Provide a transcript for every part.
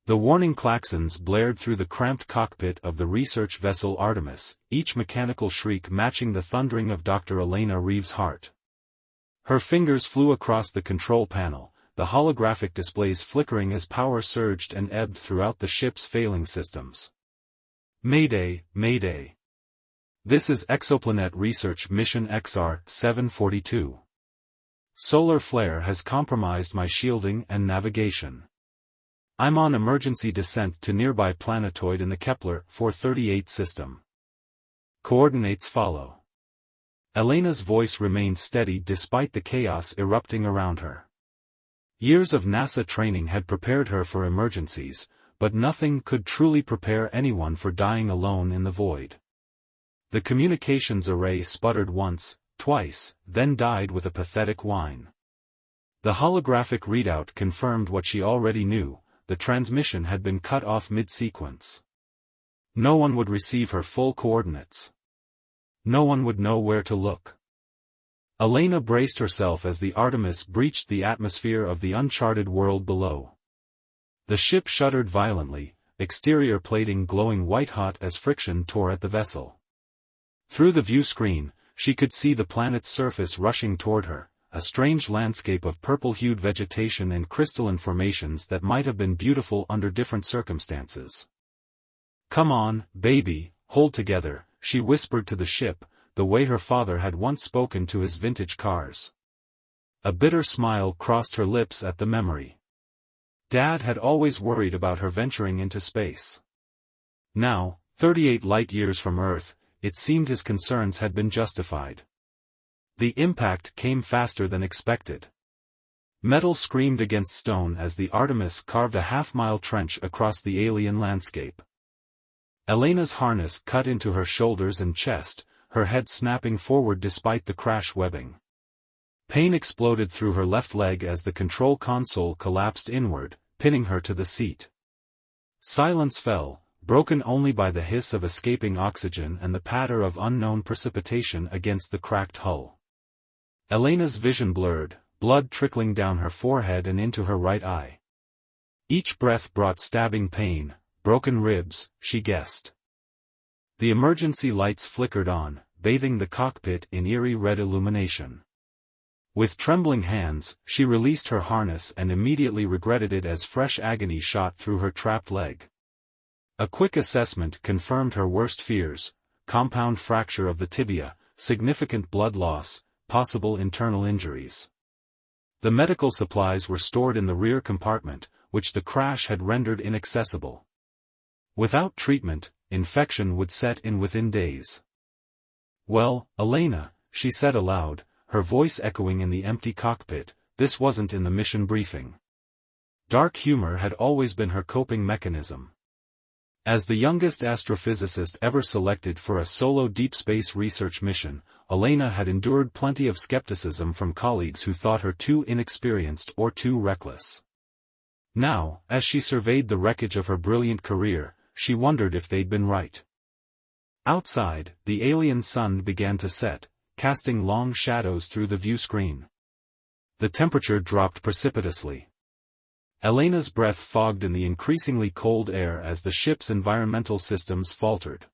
The warning klaxons blared through the cramped cockpit of the research vessel Artemis, each mechanical shriek matching the thundering of Dr. Elena Reeves' heart. Her fingers flew across the control panel, the holographic displays flickering as power surged and ebbed throughout the ship's failing systems. Mayday, Mayday. This is Exoplanet Research Mission XR-742. Solar flare has compromised my shielding and navigation. I'm on emergency descent to nearby planetoid in the Kepler 438 system. Coordinates follow. Elena's voice remained steady despite the chaos erupting around her. Years of NASA training had prepared her for emergencies, but nothing could truly prepare anyone for dying alone in the void. The communications array sputtered once, twice, then died with a pathetic whine. The holographic readout confirmed what she already knew: the transmission had been cut off mid-sequence. No one would receive her full coordinates. No one would know where to look. Elena braced herself as the Artemis breached the atmosphere of the uncharted world below. The ship shuddered violently, exterior plating glowing white-hot as friction tore at the vessel. Through the view screen, she could see the planet's surface rushing toward her, a strange landscape of purple-hued vegetation and crystalline formations that might have been beautiful under different circumstances. "Come on, baby, hold together," she whispered to the ship, the way her father had once spoken to his vintage cars. A bitter smile crossed her lips at the memory. Dad had always worried about her venturing into space. Now, 38 light-years from Earth, it seemed his concerns had been justified. The impact came faster than expected. Metal screamed against stone as the Artemis carved a half-mile trench across the alien landscape. Elena's harness cut into her shoulders and chest, her head snapping forward despite the crash webbing. Pain exploded through her left leg as the control console collapsed inward, pinning her to the seat. Silence fell, broken only by the hiss of escaping oxygen and the patter of unknown precipitation against the cracked hull. Elena's vision blurred, blood trickling down her forehead and into her right eye. Each breath brought stabbing pain, broken ribs, she guessed. The emergency lights flickered on, bathing the cockpit in eerie red illumination. With trembling hands, she released her harness and immediately regretted it as fresh agony shot through her trapped leg. A quick assessment confirmed her worst fears: compound fracture of the tibia, significant blood loss, possible internal injuries. The medical supplies were stored in the rear compartment, which the crash had rendered inaccessible. Without treatment, infection would set in within days. "Well, Elena," she said aloud, her voice echoing in the empty cockpit, "this wasn't in the mission briefing." Dark humor had always been her coping mechanism. As the youngest astrophysicist ever selected for a solo deep space research mission, Elena had endured plenty of skepticism from colleagues who thought her too inexperienced or too reckless. Now, as she surveyed the wreckage of her brilliant career, she wondered if they'd been right. Outside, the alien sun began to set, casting long shadows through the view screen. The temperature dropped precipitously. Elena's breath fogged in the increasingly cold air as the ship's environmental systems faltered.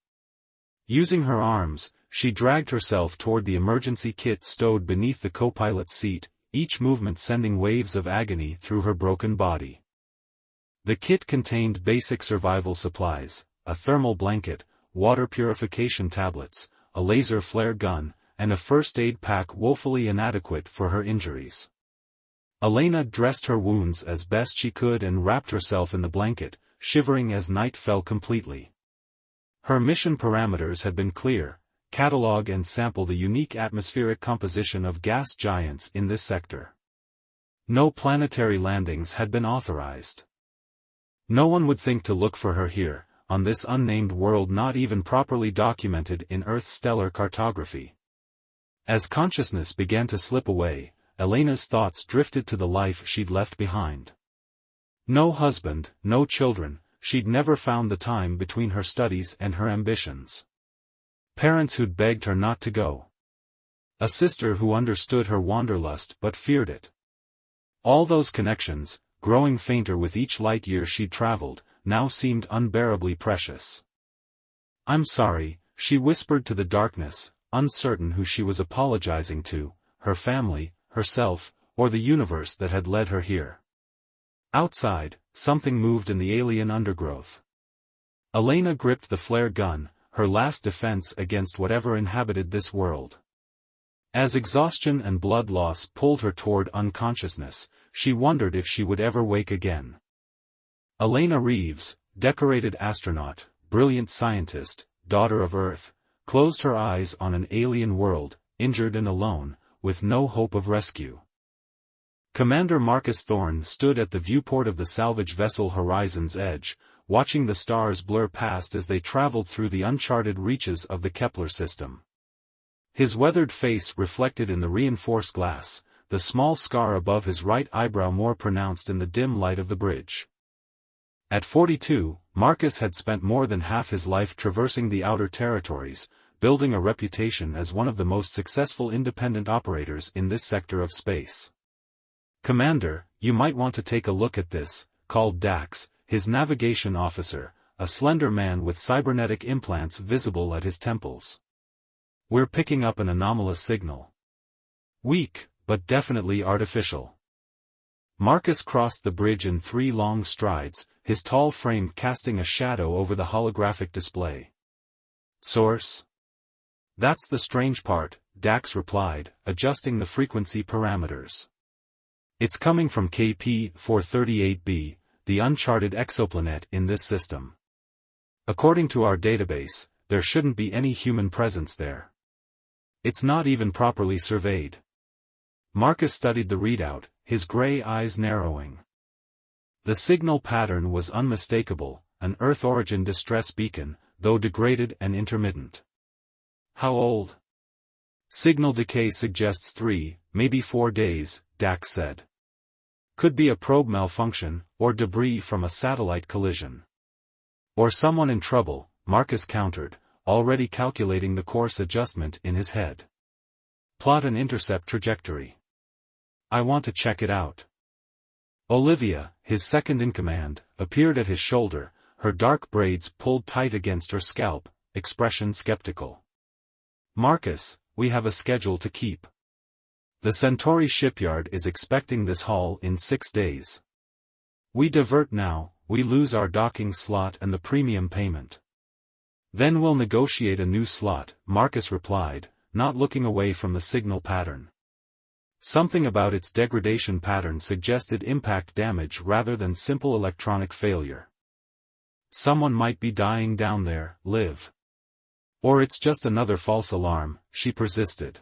Using her arms, she dragged herself toward the emergency kit stowed beneath the co-pilot's seat, each movement sending waves of agony through her broken body. The kit contained basic survival supplies: a thermal blanket, water purification tablets, a laser flare gun, and a first aid pack woefully inadequate for her injuries. Elena dressed her wounds as best she could and wrapped herself in the blanket, shivering as night fell completely. Her mission parameters had been clear: catalog and sample the unique atmospheric composition of gas giants in this sector. No planetary landings had been authorized. No one would think to look for her here, on this unnamed world not even properly documented in Earth's stellar cartography. As consciousness began to slip away, Elena's thoughts drifted to the life she'd left behind. No husband, no children, she'd never found the time between her studies and her ambitions. Parents who'd begged her not to go. A sister who understood her wanderlust but feared it. All those connections, growing fainter with each light year she'd traveled, now seemed unbearably precious. "I'm sorry," she whispered to the darkness, uncertain who she was apologizing to, her family, herself, or the universe that had led her here. Outside, something moved in the alien undergrowth. Elena gripped the flare gun, her last defense against whatever inhabited this world. As exhaustion and blood loss pulled her toward unconsciousness, she wondered if she would ever wake again. Elena Reeves, decorated astronaut, brilliant scientist, daughter of Earth, closed her eyes on an alien world, injured and alone, with no hope of rescue. Commander Marcus Thorne stood at the viewport of the salvage vessel Horizon's Edge, watching the stars blur past as they traveled through the uncharted reaches of the Kepler system. His weathered face reflected in the reinforced glass, the small scar above his right eyebrow more pronounced in the dim light of the bridge. At 42, Marcus had spent more than half his life traversing the outer territories, building a reputation as one of the most successful independent operators in this sector of space. "Commander, you might want to take a look at this," called Dax, his navigation officer, a slender man with cybernetic implants visible at his temples. "We're picking up an anomalous signal. Weak, but definitely artificial." Marcus crossed the bridge in 3 long strides, his tall frame casting a shadow over the holographic display. "Source?" "That's the strange part," Dax replied, adjusting the frequency parameters. "It's coming from KP-438b, the uncharted exoplanet in this system. According to our database, there shouldn't be any human presence there. It's not even properly surveyed." Marcus studied the readout, his gray eyes narrowing. The signal pattern was unmistakable, an Earth-origin distress beacon, though degraded and intermittent. "How old?" "Signal decay suggests 3, maybe 4 days, Dax said. "Could be a probe malfunction, or debris from a satellite collision. Or someone in trouble," Marcus countered, already calculating the course adjustment in his head. "Plot an intercept trajectory." "I want to check it out." Olivia, his second-in-command, appeared at his shoulder, her dark braids pulled tight against her scalp, expression skeptical. "Marcus, we have a schedule to keep. The Centauri shipyard is expecting this haul in 6 days. We divert now, we lose our docking slot and the premium payment. Then we'll negotiate a new slot," Marcus replied, not looking away from the signal pattern. Something about its degradation pattern suggested impact damage rather than simple electronic failure. "Someone might be dying down there, Liv. Or it's just another false alarm," she persisted.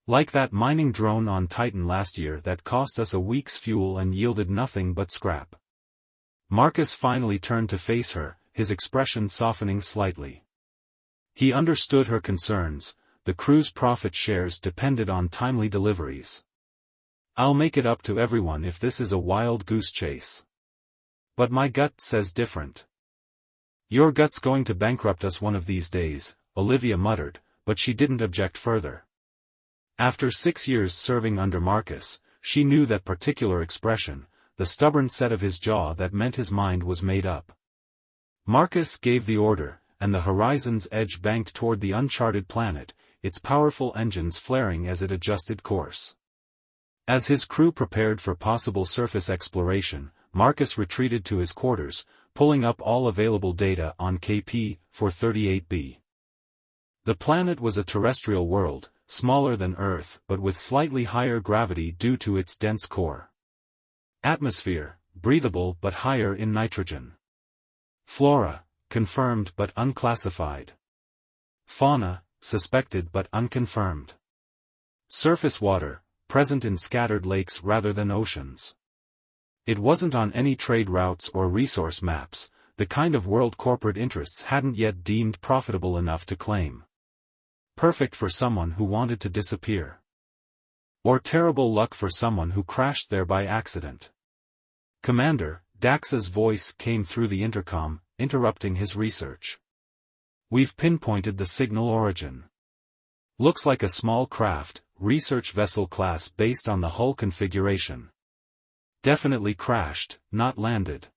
"Like that mining drone on Titan last year that cost us a week's fuel and yielded nothing but scrap." Marcus finally turned to face her, his expression softening slightly. He understood her concerns, the crew's profit shares depended on timely deliveries. "I'll make it up to everyone if this is a wild goose chase. But my gut says different." "Your gut's going to bankrupt us one of these days," Olivia muttered, but she didn't object further. After 6 years serving under Marcus, she knew that particular expression, the stubborn set of his jaw that meant his mind was made up. Marcus gave the order, and the Horizon's Edge banked toward the uncharted planet, its powerful engines flaring as it adjusted course. As his crew prepared for possible surface exploration, Marcus retreated to his quarters, pulling up all available data on KP-438b. The planet was a terrestrial world, smaller than Earth but with slightly higher gravity due to its dense core. Atmosphere, breathable but higher in nitrogen. Flora, confirmed but unclassified. Fauna, suspected but unconfirmed. Surface water, present in scattered lakes rather than oceans. It wasn't on any trade routes or resource maps, the kind of world corporate interests hadn't yet deemed profitable enough to claim. Perfect for someone who wanted to disappear. Or terrible luck for someone who crashed there by accident. "Commander," Dax's voice came through the intercom, interrupting his research. "We've pinpointed the signal origin. Looks like a small craft, research vessel class based on the hull configuration." Definitely crashed, not landed.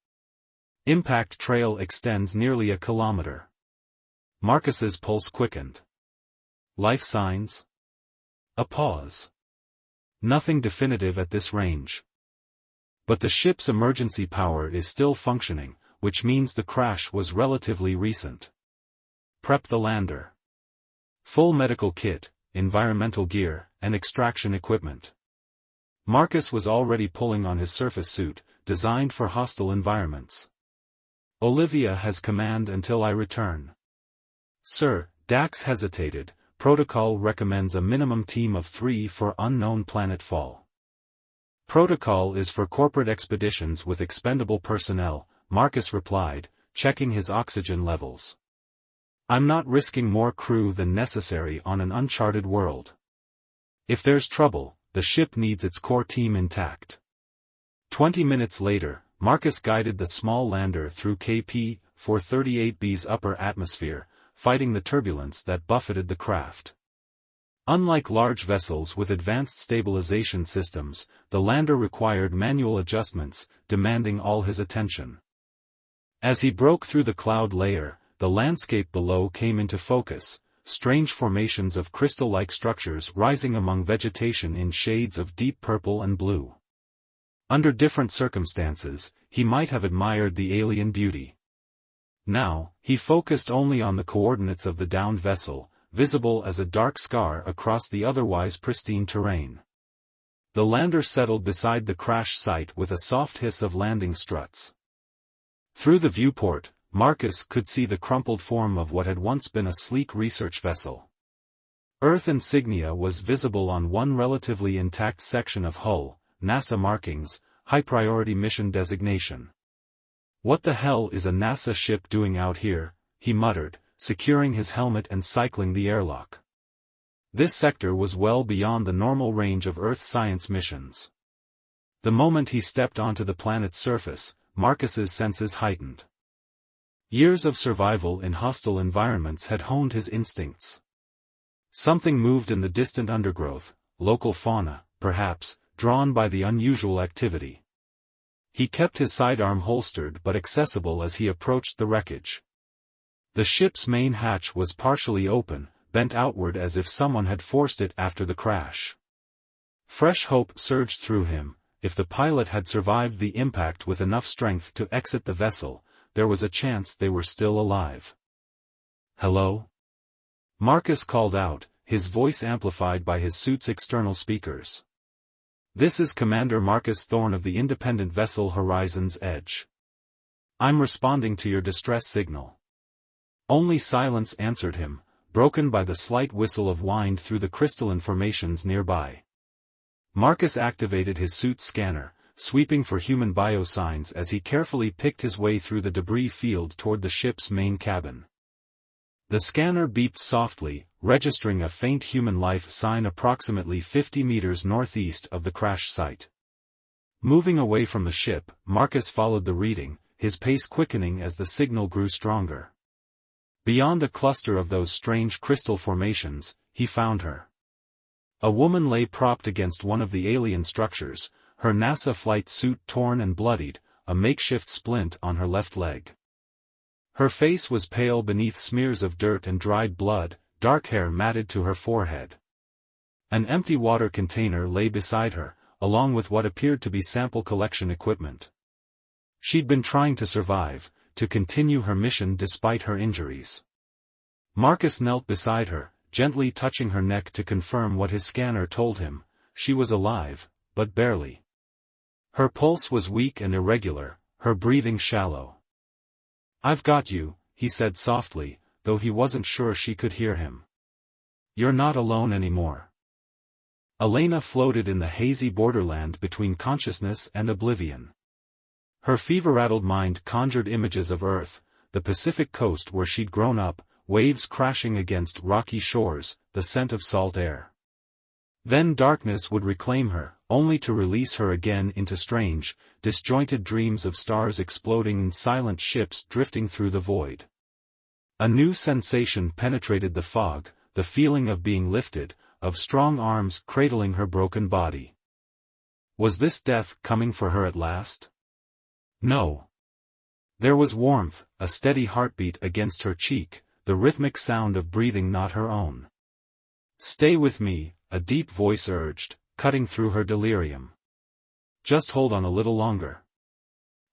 Impact trail extends nearly a kilometer. Marcus's pulse quickened. Life signs? A pause. Nothing definitive at this range. But the ship's emergency power is still functioning, which means the crash was relatively recent. Prep the lander. Full medical kit, environmental gear, and extraction equipment. Marcus was already pulling on his surface suit, designed for hostile environments. Olivia has command until I return. Sir, Dax hesitated. Protocol recommends a minimum team of 3 for unknown planet fall. Protocol is for corporate expeditions with expendable personnel, Marcus replied, checking his oxygen levels. I'm not risking more crew than necessary on an uncharted world. If there's trouble, the ship needs its core team intact. 20 minutes later, Marcus guided the small lander through KP-438b's upper atmosphere, fighting the turbulence that buffeted the craft. Unlike large vessels with advanced stabilization systems, the lander required manual adjustments, demanding all his attention. As he broke through the cloud layer, the landscape below came into focus, strange formations of crystal-like structures rising among vegetation in shades of deep purple and blue. Under different circumstances, he might have admired the alien beauty. Now, he focused only on the coordinates of the downed vessel, visible as a dark scar across the otherwise pristine terrain. The lander settled beside the crash site with a soft hiss of landing struts. Through the viewport, Marcus could see the crumpled form of what had once been a sleek research vessel. Earth insignia was visible on one relatively intact section of hull, NASA markings, high-priority mission designation. What the hell is a NASA ship doing out here, he muttered, securing his helmet and cycling the airlock. This sector was well beyond the normal range of Earth science missions. The moment he stepped onto the planet's surface, Marcus's senses heightened. Years of survival in hostile environments had honed his instincts. Something moved in the distant undergrowth, local fauna, perhaps, drawn by the unusual activity. He kept his sidearm holstered but accessible as he approached the wreckage. The ship's main hatch was partially open, bent outward as if someone had forced it after the crash. Fresh hope surged through him. If the pilot had survived the impact with enough strength to exit the vessel, there was a chance they were still alive. "Hello?" Marcus called out, his voice amplified by his suit's external speakers. "This is Commander Marcus Thorne of the independent vessel Horizon's Edge. I'm responding to your distress signal." Only silence answered him, broken by the slight whistle of wind through the crystalline formations nearby. Marcus activated his suit's scanner, sweeping for human biosigns as he carefully picked his way through the debris field toward the ship's main cabin. The scanner beeped softly, registering a faint human life sign approximately 50 meters northeast of the crash site. Moving away from the ship, Marcus followed the reading, his pace quickening as the signal grew stronger. Beyond a cluster of those strange crystal formations, he found her. A woman lay propped against one of the alien structures, her NASA flight suit torn and bloodied, a makeshift splint on her left leg. Her face was pale beneath smears of dirt and dried blood, dark hair matted to her forehead. An empty water container lay beside her, along with what appeared to be sample collection equipment. She'd been trying to survive, to continue her mission despite her injuries. Marcus knelt beside her, gently touching her neck to confirm what his scanner told him: she was alive, but barely. Her pulse was weak and irregular, her breathing shallow. "I've got you," he said softly, though he wasn't sure she could hear him. "You're not alone anymore." Elena floated in the hazy borderland between consciousness and oblivion. Her fever-addled mind conjured images of Earth, the Pacific coast where she'd grown up, waves crashing against rocky shores, the scent of salt air. Then darkness would reclaim her, only to release her again into strange, disjointed dreams of stars exploding and silent ships drifting through the void. A new sensation penetrated the fog, the feeling of being lifted, of strong arms cradling her broken body. Was this death coming for her at last? No. There was warmth, a steady heartbeat against her cheek, the rhythmic sound of breathing not her own. Stay with me, a deep voice urged, cutting through her delirium. Just hold on a little longer.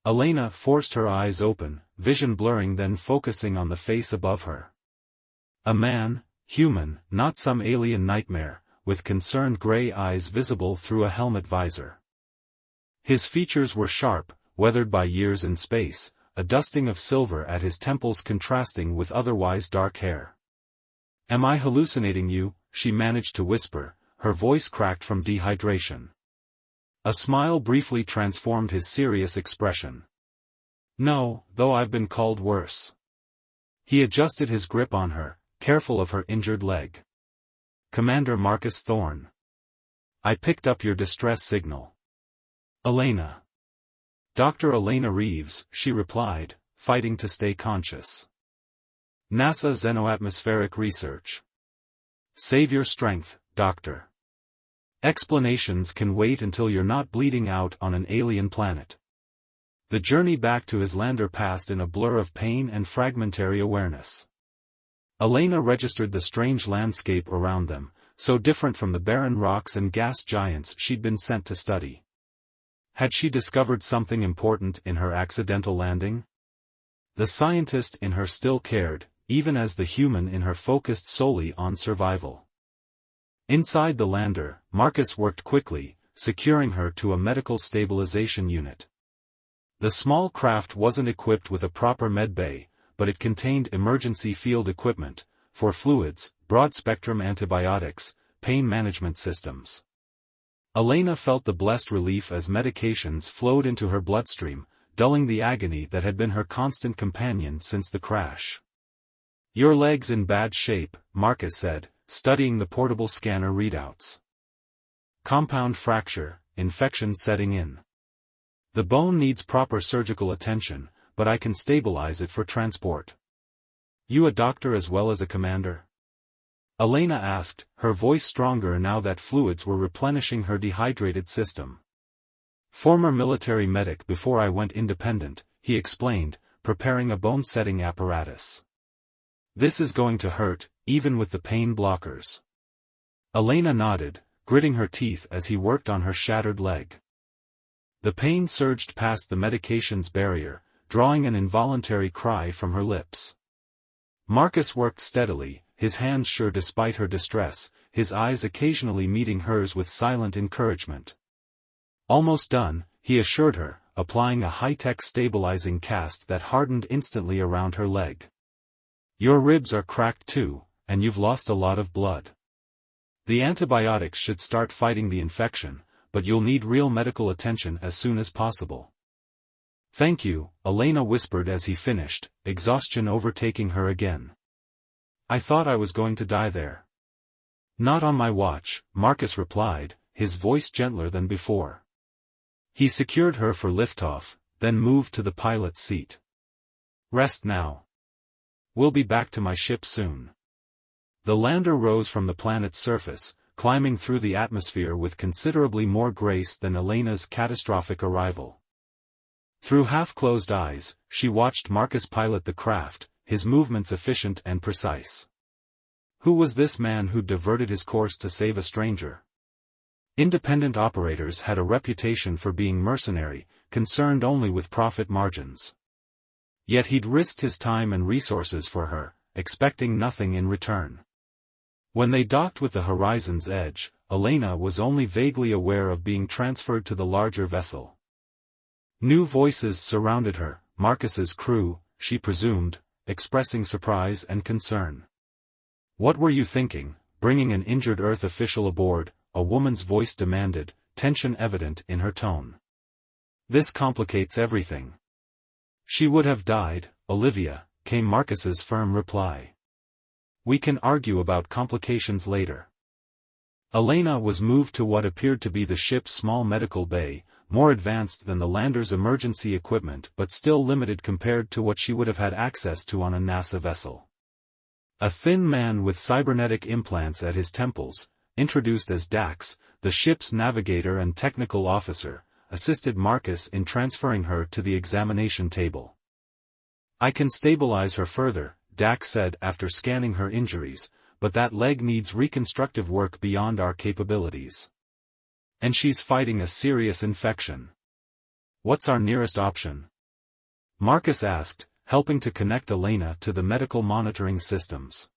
Elena forced her eyes open, vision blurring then focusing on the face above her. A man, human, not some alien nightmare, with concerned gray eyes visible through a helmet visor. His features were sharp, weathered by years in space, a dusting of silver at his temples contrasting with otherwise dark hair. Am I hallucinating you? She managed to whisper, her voice cracked from dehydration. A smile briefly transformed his serious expression. No, though I've been called worse. He adjusted his grip on her, careful of her injured leg. Commander Marcus Thorne. I picked up your distress signal. Elena. Dr. Elena Reeves, she replied, fighting to stay conscious. NASA Xenoatmospheric Research. Save your strength, Doctor. Explanations can wait until you're not bleeding out on an alien planet. The journey back to his lander passed in a blur of pain and fragmentary awareness. Elena registered the strange landscape around them, so different from the barren rocks and gas giants she'd been sent to study. Had she discovered something important in her accidental landing? The scientist in her still cared, even as the human in her focused solely on survival. Inside the lander, Marcus worked quickly, securing her to a medical stabilization unit. The small craft wasn't equipped with a proper medbay, but it contained emergency field equipment, for fluids, broad-spectrum antibiotics, pain management systems. Elena felt the blessed relief as medications flowed into her bloodstream, dulling the agony that had been her constant companion since the crash. Your leg's in bad shape, Marcus said, studying the portable scanner readouts. Compound fracture, infection setting in. The bone needs proper surgical attention, but I can stabilize it for transport. You a doctor as well as a commander? Elena asked, her voice stronger now that fluids were replenishing her dehydrated system. Former military medic before I went independent, he explained, preparing a bone-setting apparatus. This is going to hurt, even with the pain blockers. Elena nodded, gritting her teeth as he worked on her shattered leg. The pain surged past the medication's barrier, drawing an involuntary cry from her lips. Marcus worked steadily, his hands sure despite her distress, his eyes occasionally meeting hers with silent encouragement. Almost done, he assured her, applying a high-tech stabilizing cast that hardened instantly around her leg. Your ribs are cracked too, and you've lost a lot of blood. The antibiotics should start fighting the infection, but you'll need real medical attention as soon as possible. Thank you, Elena whispered as he finished, exhaustion overtaking her again. I thought I was going to die there. Not on my watch, Marcus replied, his voice gentler than before. He secured her for liftoff, then moved to the pilot's seat. Rest now. We'll be back to my ship soon. The lander rose from the planet's surface, climbing through the atmosphere with considerably more grace than Elena's catastrophic arrival. Through half-closed eyes, she watched Marcus pilot the craft, his movements efficient and precise. Who was this man who diverted his course to save a stranger? Independent operators had a reputation for being mercenary, concerned only with profit margins. Yet he'd risked his time and resources for her, expecting nothing in return. When they docked with the Horizon's Edge, Elena was only vaguely aware of being transferred to the larger vessel. New voices surrounded her, Marcus's crew, she presumed, expressing surprise and concern. What were you thinking, bringing an injured Earth official aboard? A woman's voice demanded, tension evident in her tone. This complicates everything. She would have died, Olivia, came Marcus's firm reply. We can argue about complications later. Elena was moved to what appeared to be the ship's small medical bay, more advanced than the lander's emergency equipment but still limited compared to what she would have had access to on a NASA vessel. A thin man with cybernetic implants at his temples, introduced as Dax, the ship's navigator and technical officer, assisted Marcus in transferring her to the examination table. "I can stabilize her further," Dax said after scanning her injuries, "but that leg needs reconstructive work beyond our capabilities. And she's fighting a serious infection. What's our nearest option?" Marcus asked, helping to connect Elena to the medical monitoring systems.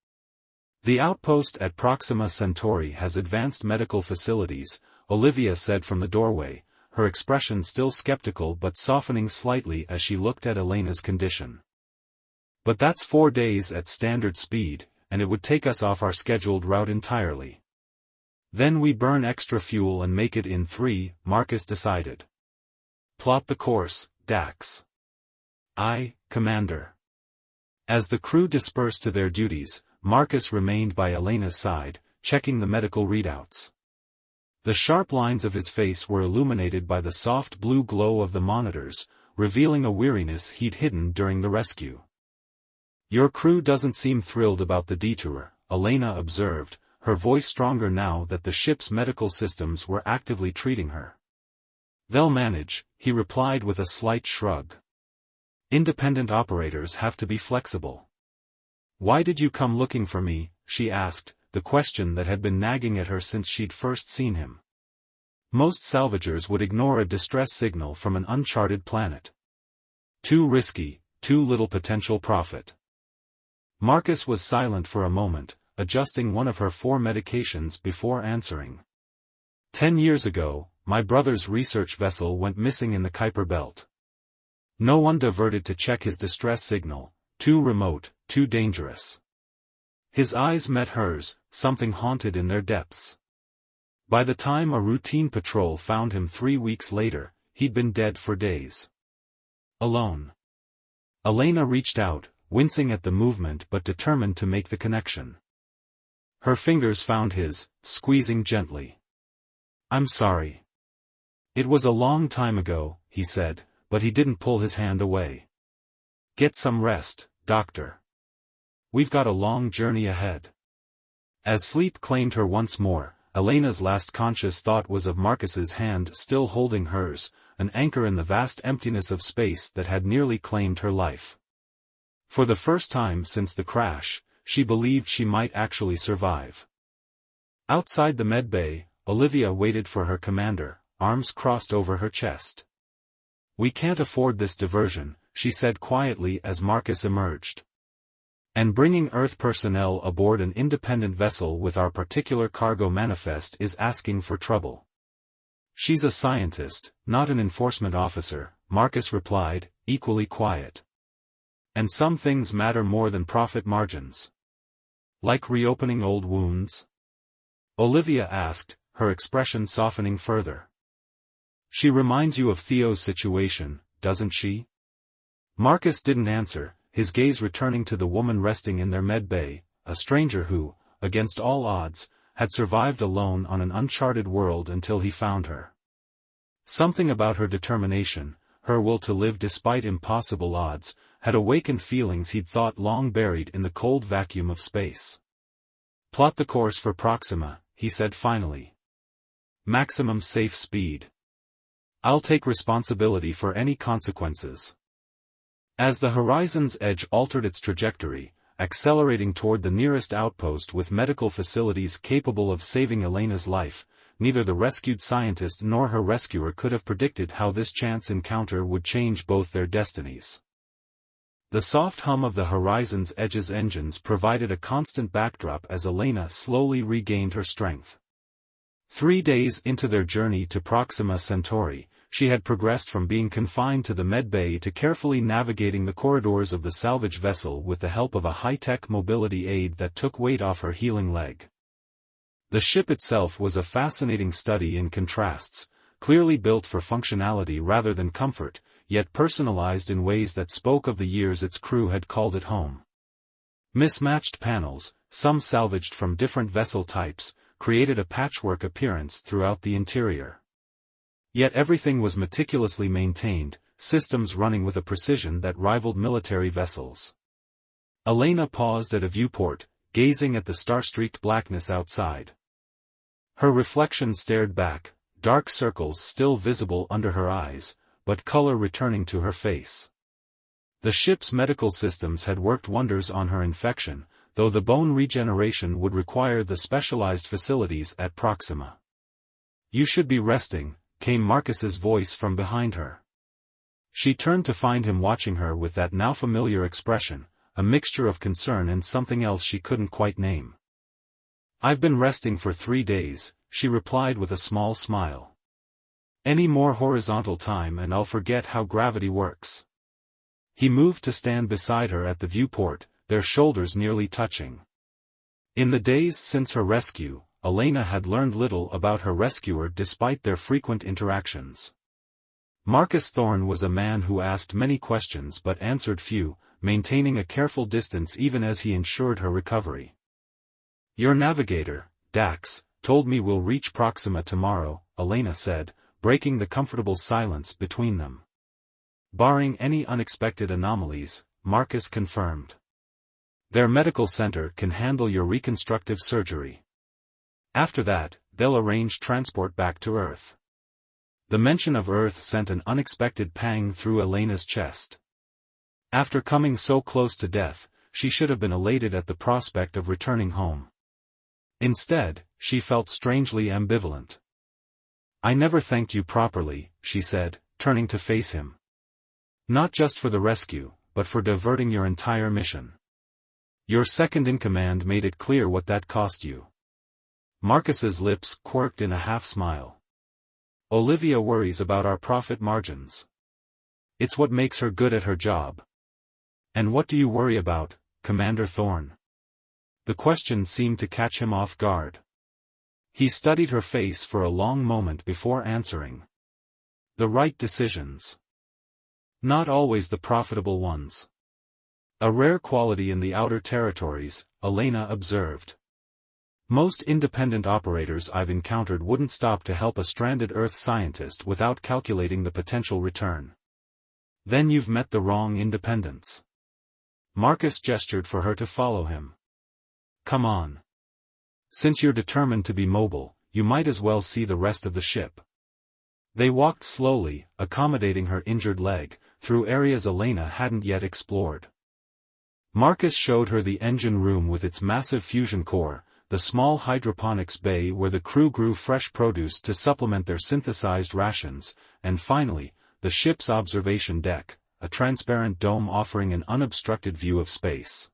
"The outpost at Proxima Centauri has advanced medical facilities," Olivia said from the doorway, her expression still skeptical but softening slightly as she looked at Elena's condition. "But that's 4 days at standard speed, and it would take us off our scheduled route entirely. Then we burn extra fuel and make it in 3, Marcus decided. "Plot the course, Dax." "Aye, Commander." As the crew dispersed to their duties, Marcus remained by Elena's side, checking the medical readouts. The sharp lines of his face were illuminated by the soft blue glow of the monitors, revealing a weariness he'd hidden during the rescue. "Your crew doesn't seem thrilled about the detour," Elena observed, her voice stronger now that the ship's medical systems were actively treating her. "They'll manage," he replied with a slight shrug. "Independent operators have to be flexible." "Why did you come looking for me?" she asked, the question that had been nagging at her since she'd first seen him. Most salvagers would ignore a distress signal from an uncharted planet. Too risky, too little potential profit. Marcus was silent for a moment, adjusting one of her 4 medications before answering. 10 years ago, my brother's research vessel went missing in the Kuiper Belt. No one diverted to check his distress signal, too remote, too dangerous. His eyes met hers, something haunted in their depths. By the time a routine patrol found him 3 weeks later, he'd been dead for days. Alone. Elena reached out, wincing at the movement but determined to make the connection. Her fingers found his, squeezing gently. "I'm sorry. It was a long time ago," he said, but he didn't pull his hand away. "Get some rest, Doctor. We've got a long journey ahead." As sleep claimed her once more, Elena's last conscious thought was of Marcus's hand still holding hers, an anchor in the vast emptiness of space that had nearly claimed her life. For the first time since the crash, she believed she might actually survive. Outside the medbay, Olivia waited for her commander, arms crossed over her chest. "We can't afford this diversion," she said quietly as Marcus emerged. "And bringing Earth personnel aboard an independent vessel with our particular cargo manifest is asking for trouble." "She's a scientist, not an enforcement officer," Marcus replied, equally quiet. "And some things matter more than profit margins." "Like reopening old wounds?" Olivia asked, her expression softening further. "She reminds you of Theo's situation, doesn't she?" Marcus didn't answer, his gaze returning to the woman resting in their med bay, a stranger who, against all odds, had survived alone on an uncharted world until he found her. Something about her determination, her will to live despite impossible odds, had awakened feelings he'd thought long buried in the cold vacuum of space. "Plot the course for Proxima," he said finally. "Maximum safe speed. I'll take responsibility for any consequences." As the horizon's edge altered its trajectory, accelerating toward the nearest outpost with medical facilities capable of saving Elena's life, neither the rescued scientist nor her rescuer could have predicted how this chance encounter would change both their destinies. The soft hum of the horizon's edge's engines provided a constant backdrop as Elena slowly regained her strength. 3 days into their journey to Proxima Centauri, she had progressed from being confined to the medbay to carefully navigating the corridors of the salvage vessel with the help of a high-tech mobility aid that took weight off her healing leg. The ship itself was a fascinating study in contrasts, clearly built for functionality rather than comfort, yet personalized in ways that spoke of the years its crew had called it home. Mismatched panels, some salvaged from different vessel types, created a patchwork appearance throughout the interior. Yet everything was meticulously maintained, systems running with a precision that rivaled military vessels. Elena paused at a viewport, gazing at the star-streaked blackness outside. Her reflection stared back, dark circles still visible under her eyes, but color returning to her face. The ship's medical systems had worked wonders on her infection, though the bone regeneration would require the specialized facilities at Proxima. "You should be resting," came Marcus's voice from behind her. She turned to find him watching her with that now familiar expression, a mixture of concern and something else she couldn't quite name. "I've been resting for 3 days," she replied with a small smile. "Any more horizontal time and I'll forget how gravity works." He moved to stand beside her at the viewport, their shoulders nearly touching. In the days since her rescue, Elena had learned little about her rescuer despite their frequent interactions. Marcus Thorne was a man who asked many questions but answered few, maintaining a careful distance even as he ensured her recovery. "Your navigator, Dax, told me we'll reach Proxima tomorrow," Elena said, breaking the comfortable silence between them. "Barring any unexpected anomalies," Marcus confirmed. "Their medical center can handle your reconstructive surgery. After that, they'll arrange transport back to Earth." The mention of Earth sent an unexpected pang through Elena's chest. After coming so close to death, she should have been elated at the prospect of returning home. Instead, she felt strangely ambivalent. "I never thanked you properly," she said, turning to face him. "Not just for the rescue, but for diverting your entire mission. Your second-in-command made it clear what that cost you." Marcus's lips quirked in a half-smile. "Olivia worries about our profit margins. It's what makes her good at her job." "And what do you worry about, Commander Thorne?" The question seemed to catch him off guard. He studied her face for a long moment before answering. "The right decisions. Not always the profitable ones." "A rare quality in the outer territories," Elena observed. "Most independent operators I've encountered wouldn't stop to help a stranded Earth scientist without calculating the potential return." "Then you've met the wrong independents." Marcus gestured for her to follow him. "Come on. Since you're determined to be mobile, you might as well see the rest of the ship." They walked slowly, accommodating her injured leg, through areas Elena hadn't yet explored. Marcus showed her the engine room with its massive fusion core, the small hydroponics bay where the crew grew fresh produce to supplement their synthesized rations, and finally, the ship's observation deck, a transparent dome offering an unobstructed view of space.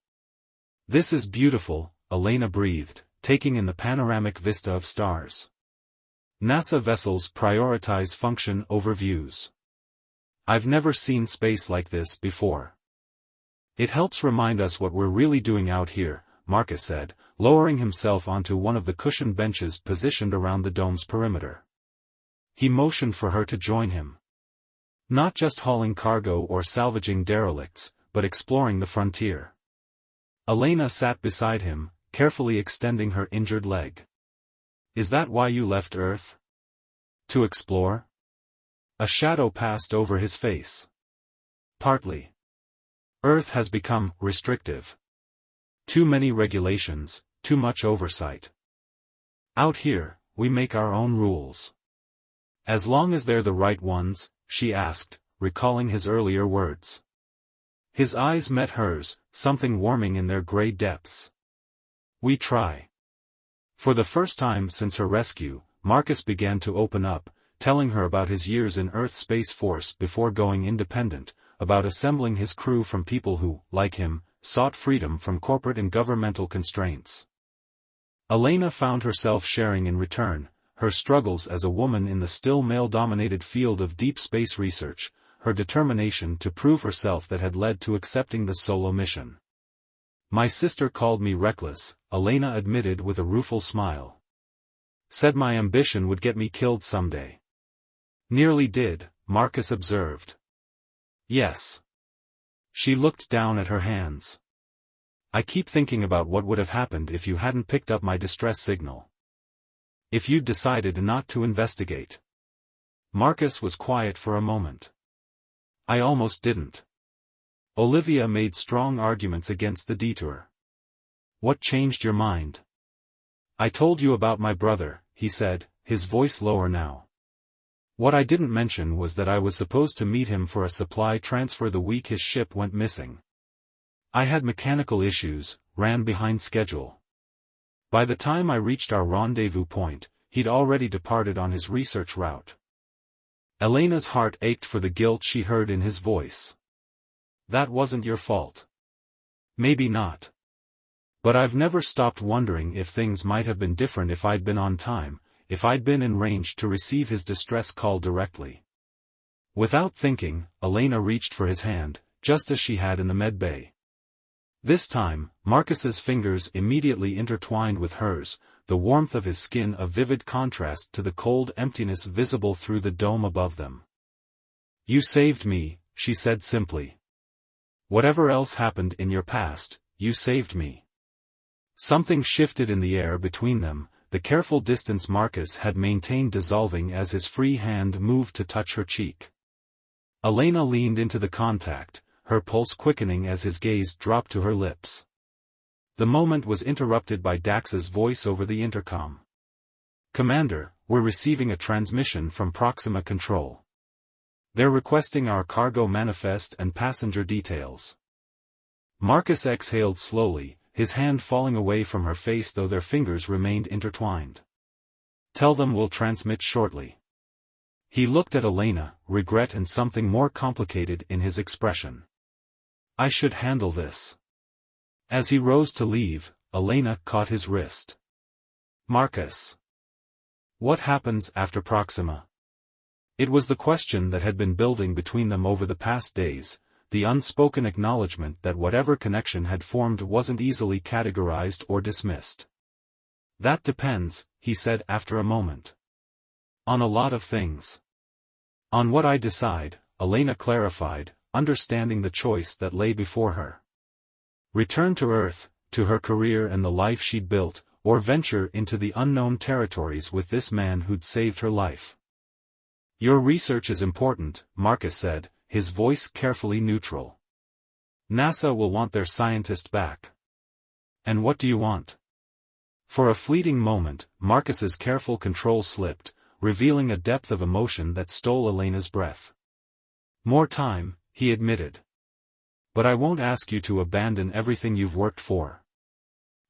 "This is beautiful," Elena breathed, taking in the panoramic vista of stars. "NASA vessels prioritize function over views. I've never seen space like this before." "It helps remind us what we're really doing out here," Marcus said, lowering himself onto one of the cushioned benches positioned around the dome's perimeter. He motioned for her to join him. "Not just hauling cargo or salvaging derelicts, but exploring the frontier." Elena sat beside him, carefully extending her injured leg. "Is that why you left Earth? To explore?" A shadow passed over his face. "Partly. Earth has become restrictive. Too many regulations, too much oversight. Out here, we make our own rules." "As long as they're the right ones?" she asked, recalling his earlier words. His eyes met hers, something warming in their gray depths. "We try." For the first time since her rescue, Marcus began to open up, telling her about his years in Earth Space Force before going independent, about assembling his crew from people who, like him, sought freedom from corporate and governmental constraints. Elena found herself sharing in return, her struggles as a woman in the still male-dominated field of deep space research, her determination to prove herself that had led to accepting the solo mission. "My sister called me reckless," Elena admitted with a rueful smile. "Said my ambition would get me killed someday." "Nearly did," Marcus observed. "Yes." She looked down at her hands. "I keep thinking about what would have happened if you hadn't picked up my distress signal. If you'd decided not to investigate." Marcus was quiet for a moment. "I almost didn't. Olivia made strong arguments against the detour." "What changed your mind?" "I told you about my brother," he said, his voice lower now. What I didn't mention was that I was supposed to meet him for a supply transfer the week his ship went missing. I had mechanical issues, ran behind schedule. By the time I reached our rendezvous point, he'd already departed on his research route. Elena's heart ached for the guilt she heard in his voice. That wasn't your fault. Maybe not. But I've never stopped wondering if things might have been different if I'd been on time, if I'd been in range to receive his distress call directly. Without thinking, Elena reached for his hand, just as she had in the medbay. This time, Marcus's fingers immediately intertwined with hers, the warmth of his skin a vivid contrast to the cold emptiness visible through the dome above them. You saved me, she said simply. Whatever else happened in your past, you saved me. Something shifted in the air between them, the careful distance Marcus had maintained dissolving as his free hand moved to touch her cheek. Elena leaned into the contact, her pulse quickening as his gaze dropped to her lips. The moment was interrupted by Dax's voice over the intercom. Commander, we're receiving a transmission from Proxima Control. They're requesting our cargo manifest and passenger details. Marcus exhaled slowly, his hand falling away from her face though their fingers remained intertwined. Tell them we'll transmit shortly. He looked at Elena, regret and something more complicated in his expression. I should handle this. As he rose to leave, Elena caught his wrist. Marcus. What happens after Proxima? It was the question that had been building between them over the past days, the unspoken acknowledgement that whatever connection had formed wasn't easily categorized or dismissed. That depends, he said after a moment. On a lot of things. On what I decide, Elena clarified, understanding the choice that lay before her. Return to Earth, to her career and the life she'd built, or venture into the unknown territories with this man who'd saved her life. Your research is important, Marcus said, his voice carefully neutral. NASA will want their scientist back. And what do you want? For a fleeting moment, Marcus's careful control slipped, revealing a depth of emotion that stole Elena's breath. More time, he admitted. But I won't ask you to abandon everything you've worked for.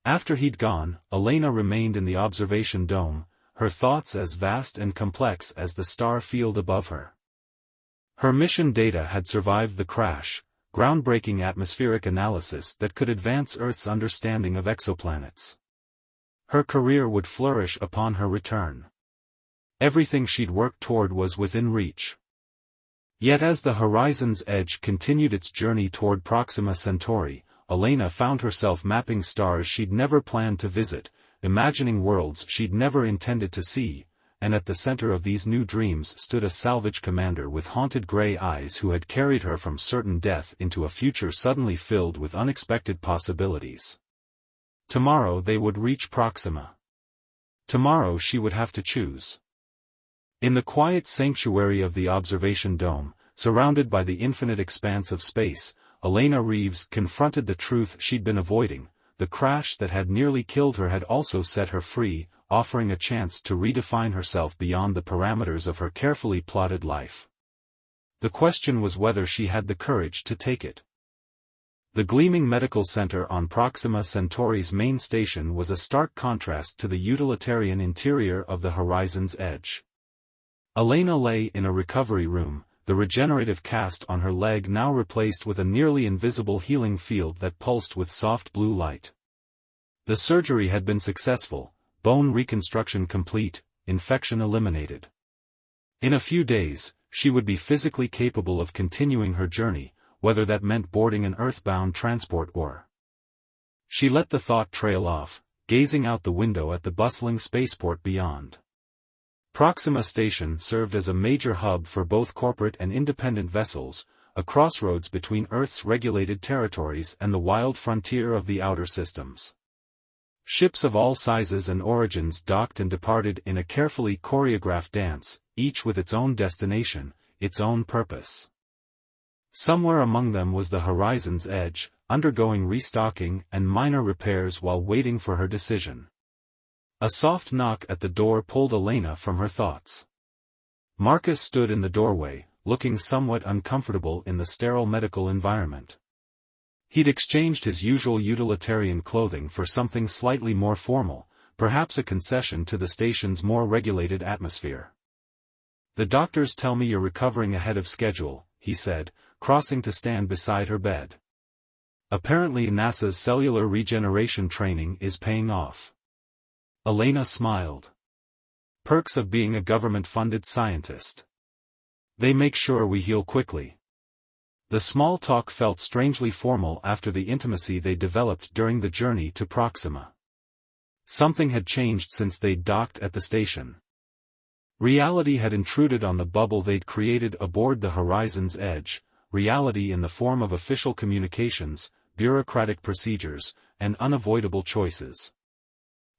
After he'd gone, Elena remained in the observation dome, her thoughts as vast and complex as the star field above her. Her mission data had survived the crash, groundbreaking atmospheric analysis that could advance Earth's understanding of exoplanets. Her career would flourish upon her return. Everything she'd worked toward was within reach. Yet as the horizon's edge continued its journey toward Proxima Centauri, Elena found herself mapping stars she'd never planned to visit, imagining worlds she'd never intended to see, and at the center of these new dreams stood a salvage commander with haunted gray eyes who had carried her from certain death into a future suddenly filled with unexpected possibilities. Tomorrow they would reach Proxima. Tomorrow she would have to choose. In the quiet sanctuary of the observation dome, surrounded by the infinite expanse of space, Elena Reeves confronted the truth she'd been avoiding. The crash that had nearly killed her had also set her free, offering a chance to redefine herself beyond the parameters of her carefully plotted life. The question was whether she had the courage to take it. The gleaming medical center on Proxima Centauri's main station was a stark contrast to the utilitarian interior of the horizon's edge. Elena lay in a recovery room, the regenerative cast on her leg now replaced with a nearly invisible healing field that pulsed with soft blue light. The surgery had been successful, bone reconstruction complete, infection eliminated. In a few days, she would be physically capable of continuing her journey, whether that meant boarding an earthbound transport or. She let the thought trail off, gazing out the window at the bustling spaceport beyond. Proxima Station served as a major hub for both corporate and independent vessels, a crossroads between Earth's regulated territories and the wild frontier of the outer systems. Ships of all sizes and origins docked and departed in a carefully choreographed dance, each with its own destination, its own purpose. Somewhere among them was the horizon's edge, undergoing restocking and minor repairs while waiting for her decision. A soft knock at the door pulled Elena from her thoughts. Marcus stood in the doorway, looking somewhat uncomfortable in the sterile medical environment. He'd exchanged his usual utilitarian clothing for something slightly more formal, perhaps a concession to the station's more regulated atmosphere. "The doctors tell me you're recovering ahead of schedule," he said, crossing to stand beside her bed. "Apparently NASA's cellular regeneration training is paying off." Elena smiled. "Perks of being a government-funded scientist. They make sure we heal quickly." The small talk felt strangely formal after the intimacy they developed during the journey to Proxima. Something had changed since they'd docked at the station. Reality had intruded on the bubble they'd created aboard the Horizon's Edge, reality in the form of official communications, bureaucratic procedures, and unavoidable choices.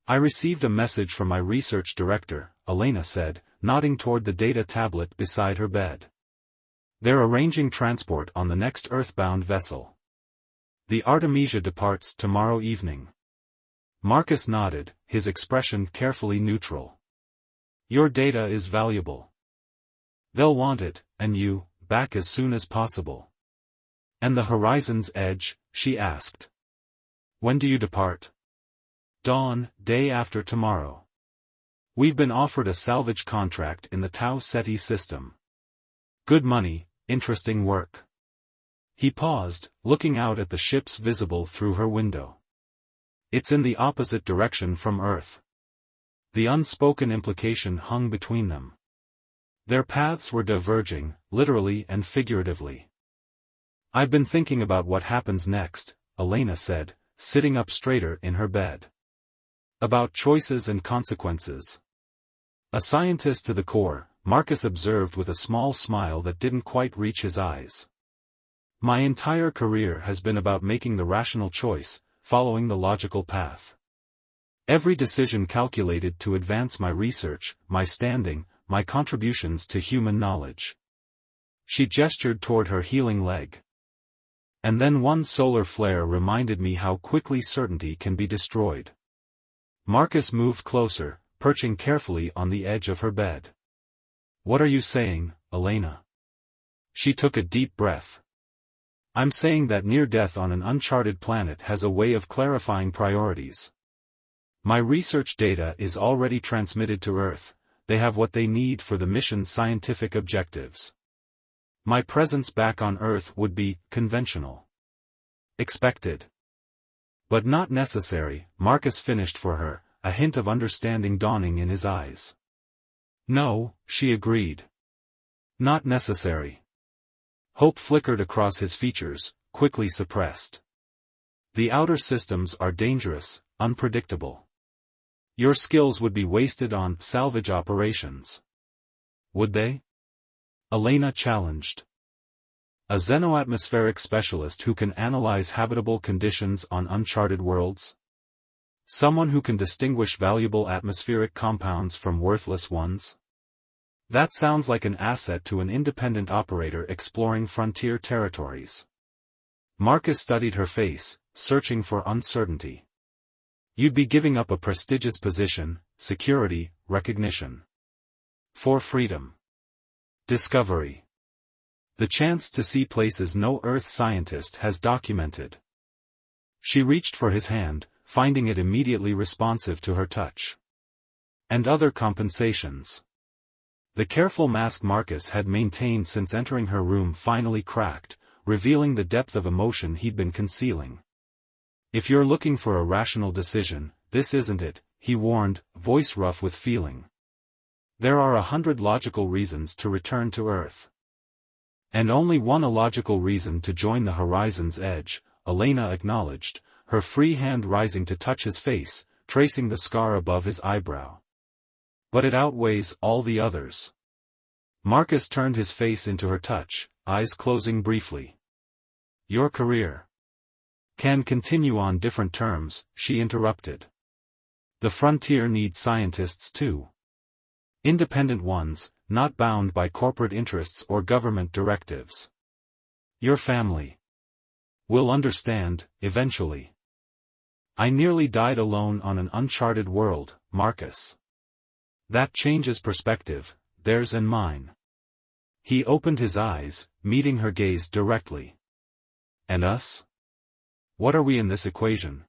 "I received a message from my research director," Elena said, nodding toward the data tablet beside her bed. "They're arranging transport on the next Earthbound vessel. The Artemisia departs tomorrow evening." Marcus nodded, his expression carefully neutral. "Your data is valuable. They'll want it, and you, back as soon as possible." "And the Horizon's Edge?" she asked. "When do you depart?" "Dawn, day after tomorrow. We've been offered a salvage contract in the Tau Ceti system. Good money, interesting work." He paused, looking out at the ships visible through her window. "It's in the opposite direction from Earth." The unspoken implication hung between them. Their paths were diverging, literally and figuratively. "I've been thinking about what happens next," Elena said, sitting up straighter in her bed. "About choices and consequences." A scientist to the core, Marcus observed with a small smile that didn't quite reach his eyes. "My entire career has been about making the rational choice, following the logical path. Every decision calculated to advance my research, my standing, my contributions to human knowledge." She gestured toward her healing leg. "And then one solar flare reminded me how quickly certainty can be destroyed." Marcus moved closer, perching carefully on the edge of her bed. "What are you saying, Elena?" She took a deep breath. "I'm saying that near death on an uncharted planet has a way of clarifying priorities. My research data is already transmitted to Earth, they have what they need for the mission's scientific objectives. My presence back on Earth would be conventional. Expected. But not necessary," Marcus finished for her, a hint of understanding dawning in his eyes. "No," she agreed. "Not necessary." Hope flickered across his features, quickly suppressed. "The outer systems are dangerous, unpredictable. Your skills would be wasted on salvage operations." "Would they?" Elena challenged. "A xenoatmospheric specialist who can analyze habitable conditions on uncharted worlds? Someone who can distinguish valuable atmospheric compounds from worthless ones? That sounds like an asset to an independent operator exploring frontier territories." Marcus studied her face, searching for uncertainty. "You'd be giving up a prestigious position, security, recognition. For freedom. Discovery. The chance to see places no Earth scientist has documented." She reached for his hand, finding it immediately responsive to her touch. "And other compensations." The careful mask Marcus had maintained since entering her room finally cracked, revealing the depth of emotion he'd been concealing. "If you're looking for a rational decision, this isn't it," he warned, voice rough with feeling. "There are 100 logical reasons to return to Earth. And only one illogical reason to join the Horizon's Edge," Elena acknowledged, her free hand rising to touch his face, tracing the scar above his eyebrow. "But it outweighs all the others." Marcus turned his face into her touch, eyes closing briefly. "Your career can continue on different terms," she interrupted. "The frontier needs scientists too. Independent ones, not bound by corporate interests or government directives. Your family will understand, eventually." I nearly died alone on an uncharted world, Marcus. That changes perspective, theirs and mine. He opened his eyes, meeting her gaze directly. And us? What are we in this equation?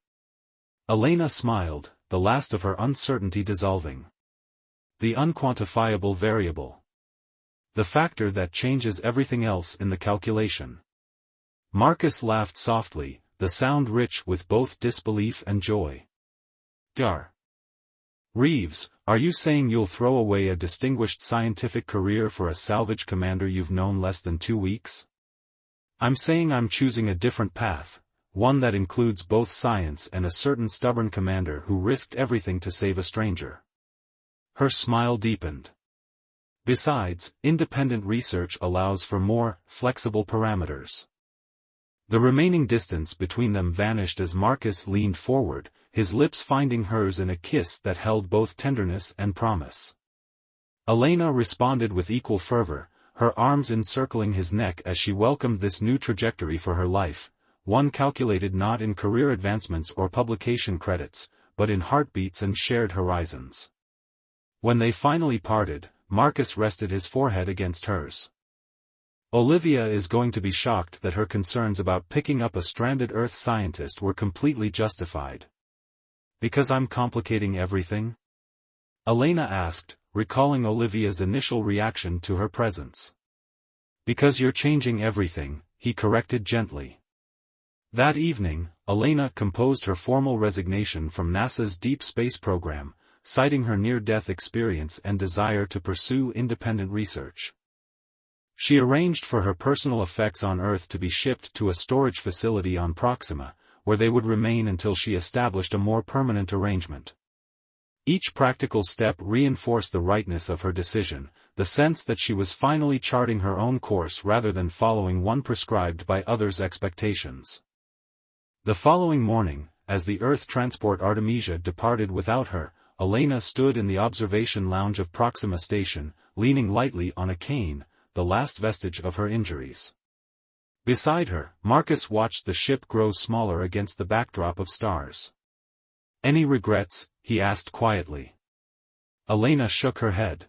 Elena smiled, the last of her uncertainty dissolving. The unquantifiable variable. The factor that changes everything else in the calculation. Marcus laughed softly, the sound rich with both disbelief and joy. Dar. Reeves, are you saying you'll throw away a distinguished scientific career for a salvage commander you've known less than 2 weeks? I'm saying I'm choosing a different path, one that includes both science and a certain stubborn commander who risked everything to save a stranger. Her smile deepened. Besides, independent research allows for more flexible parameters. The remaining distance between them vanished as Marcus leaned forward, his lips finding hers in a kiss that held both tenderness and promise. Elena responded with equal fervor, her arms encircling his neck as she welcomed this new trajectory for her life, one calculated not in career advancements or publication credits, but in heartbeats and shared horizons. When they finally parted, Marcus rested his forehead against hers. Olivia is going to be shocked that her concerns about picking up a stranded Earth scientist were completely justified. Because I'm complicating everything? Elena asked, recalling Olivia's initial reaction to her presence. Because you're changing everything, he corrected gently. That evening, Elena composed her formal resignation from NASA's deep space program, citing her near-death experience and desire to pursue independent research. She arranged for her personal effects on Earth to be shipped to a storage facility on Proxima, where they would remain until she established a more permanent arrangement. Each practical step reinforced the rightness of her decision, the sense that she was finally charting her own course rather than following one prescribed by others' expectations. The following morning, as the Earth transport Artemisia departed without her, Elena stood in the observation lounge of Proxima Station, leaning lightly on a cane, the last vestige of her injuries. Beside her, Marcus watched the ship grow smaller against the backdrop of stars. Any regrets? He asked quietly. Elena shook her head.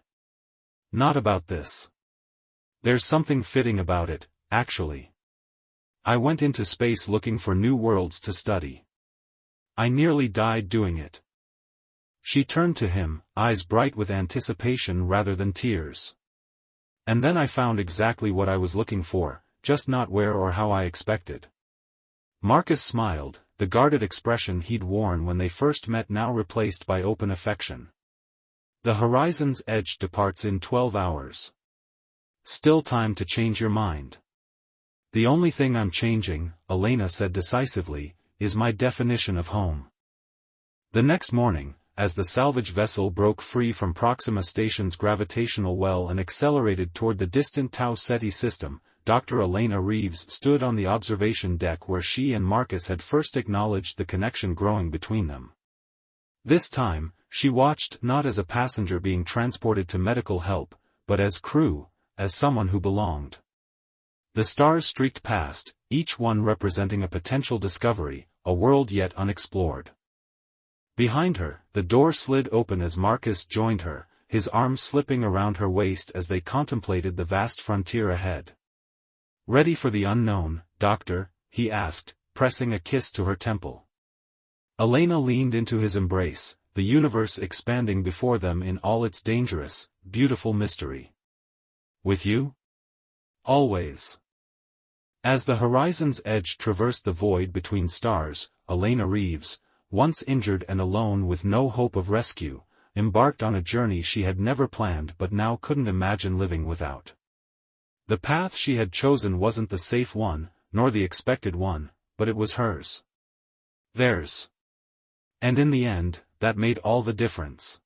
Not about this. There's something fitting about it, actually. I went into space looking for new worlds to study. I nearly died doing it. She turned to him, eyes bright with anticipation rather than tears. And then I found exactly what I was looking for, just not where or how I expected. Marcus smiled, the guarded expression he'd worn when they first met now replaced by open affection. The horizon's edge departs in 12 hours. Still time to change your mind. The only thing I'm changing, Elena said decisively, is my definition of home. The next morning, as the salvage vessel broke free from Proxima Station's gravitational well and accelerated toward the distant Tau Ceti system, Dr. Elena Reeves stood on the observation deck where she and Marcus had first acknowledged the connection growing between them. This time, she watched not as a passenger being transported to medical help, but as crew, as someone who belonged. The stars streaked past, each one representing a potential discovery, a world yet unexplored. Behind her, the door slid open as Marcus joined her, his arms slipping around her waist as they contemplated the vast frontier ahead. Ready for the unknown, Doctor? He asked, pressing a kiss to her temple. Elena leaned into his embrace, the universe expanding before them in all its dangerous, beautiful mystery. With you? Always. As the horizon's edge traversed the void between stars, Elena Reeves, once injured and alone with no hope of rescue, embarked on a journey she had never planned but now couldn't imagine living without. The path she had chosen wasn't the safe one, nor the expected one, but it was hers. Theirs. And in the end, that made all the difference.